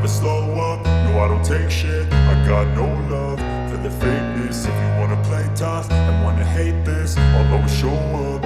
slow up, no I don't take shit. I got no love for the fakeness. If you wanna play tough and wanna hate this, I'll always show up.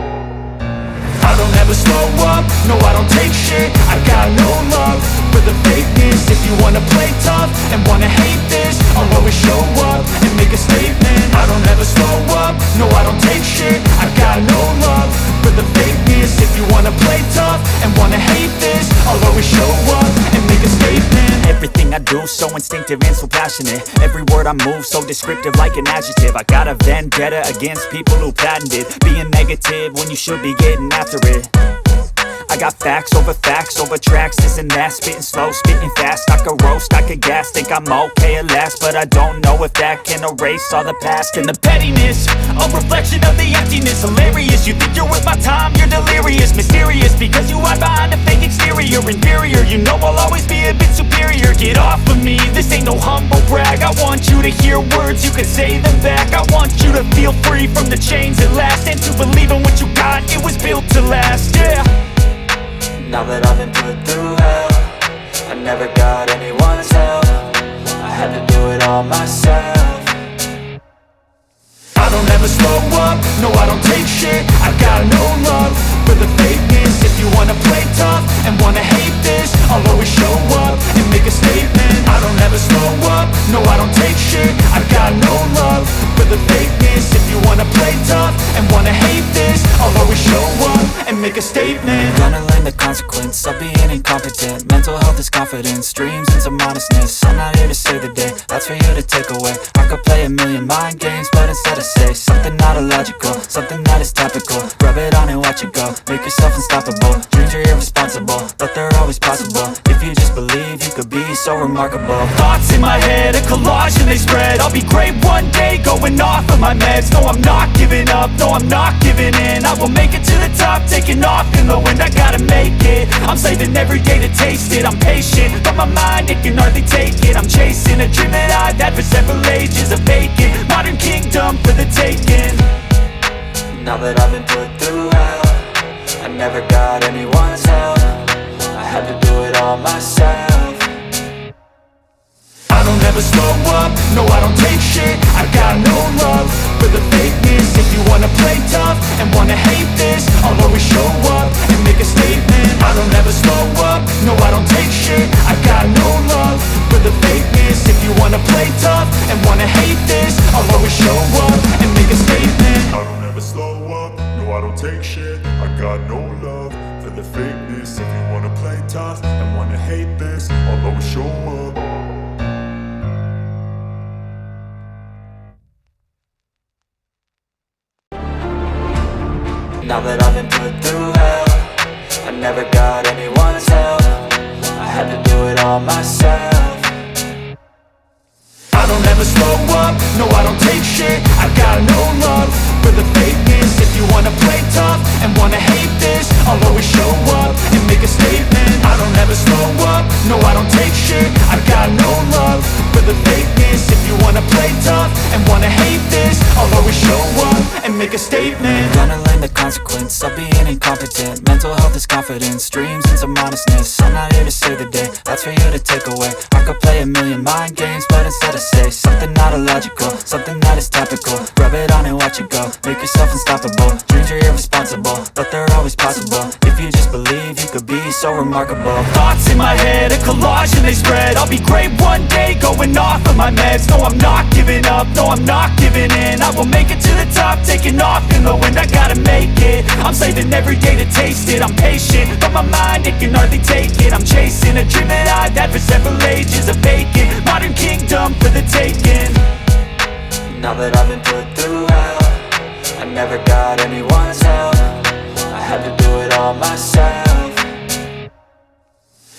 I don't ever slow up, no I don't take shit. I got no love for the fakeness. If you wanna play tough and wanna hate this, I'll always show up and make a statement. I don't ever slow up, no I don't take shit. I got no love for the fakeness. If you wanna play tough and wanna hate this, I'll always show up and make a statement. Everything I do so instinctive and so passionate. Every word I move so descriptive like an adjective. I got a vendetta against people who patented being negative when you should be getting after it. I got facts over tracks, this and that. Spitting slow, spitting fast, I could roast, I could gas. Think I'm okay at last, but I don't know if that can erase all the past. And the pettiness, a reflection of the emptiness. Hilarious, you think you're worth my time, you're delirious. Mysterious, because you hide behind a fake exterior. Inferior, you know I'll always be a bit superior. Get off of me, this ain't no humble brag. I want you to hear words, you can say them back. I want you to feel free from the chains at last, and to believe in what you got, it was built to last, yeah. Now that I've been put through hell, I never got anyone's help. I had to do it all myself. I don't ever slow up, no I don't take shit. I got no love for the fakeness. If you wanna play tough and wanna hate this, I'll always show up and make a statement. I don't ever slow up, no I don't take shit. I got no love for the fakeness. If you wanna play tough and wanna hate this, I'll always show up and make a statement. Gonna learn the consequence of being incompetent. Mental health is confidence, dreams and some honestness. I'm not here to save the day, that's for you to take away. I could play a million mind games, but instead I say something not illogical, something that is topical. Rub it on and watch it go, make yourself unstoppable. Dreams are irresponsible, but they're always possible. If you just believe, you could be so remarkable. Thoughts in my head, a collage and they spread. I'll be great one day, going off of my meds. No, I'm not giving up, no, I'm not giving in. I will make it to the top, taking off in the wind. I gotta make it, I'm saving every day to taste it. I'm patient, but my mind, it can hardly take it. I'm chasing a dream that I've had for several ages. A vacant, modern kingdom for the taking. Now that I've been put through hell, I never got anyone's help. I had to do it all myself. I don't ever slow up, no I don't take shit. I got no love for the fakeness. If you wanna play tough and wanna hate this, I'll always show up and make a statement. I don't ever slow up, no I don't take shit. I got no love for the fakeness. If you wanna play tough and wanna hate this, I'll always show up and make a statement. I don't ever slow up, no I don't take shit. I got no love for the fakeness. If you wanna play tough and wanna hate this, I'll always show up. Now that I've been put through hell, I never got anyone's help. I had to do it all myself. I don't ever slow up, no I don't take shit. I got no love for the fakeness. If you wanna play tough and wanna hate this, I'll always show up and make a statement. I don't ever slow up, no I don't take shit. I got no love for the fakeness. If you wanna play tough and wanna hate this, I'll always show up and make a statement. Gonna learn the consequence of being incompetent. Mental health is confidence, dreams and some honestness. I'm not here to save the day, that's for you to take away. I could play a million mind games, but instead I say something not illogical, something that is topical. Rub it on and watch it go, make yourself unstoppable. Dreams are irresponsible, but they're always possible. If you just believe, you could be so remarkable. Thoughts in my head, a collage and they spread. I'll be great one day, going off of my meds. No, I'm not giving up, no, I'm not giving in. I will make it to the top, taking off in the wind. I gotta make it, I'm saving every day to taste it. I'm patient, but my mind, it can hardly take it. I'm chasing a dream that I've had for several ages. A vacant, modern kingdom for the taking. Now that I've been put through hell, I never got anyone's help. I had to do it all myself.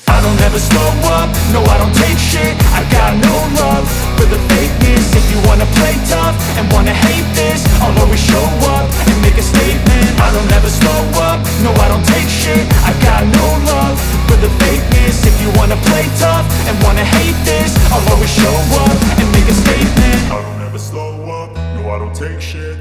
I don't ever slow up, no I don't take shit. I got no love for the fakeness. If you wanna play tough and wanna hate this, I'll always show up and make a statement. I don't ever slow up, no I don't take shit. I got no love for the fakeness. If you wanna play tough and wanna hate this, I'll always show up and make a statement. I don't ever slow up, no I don't take shit.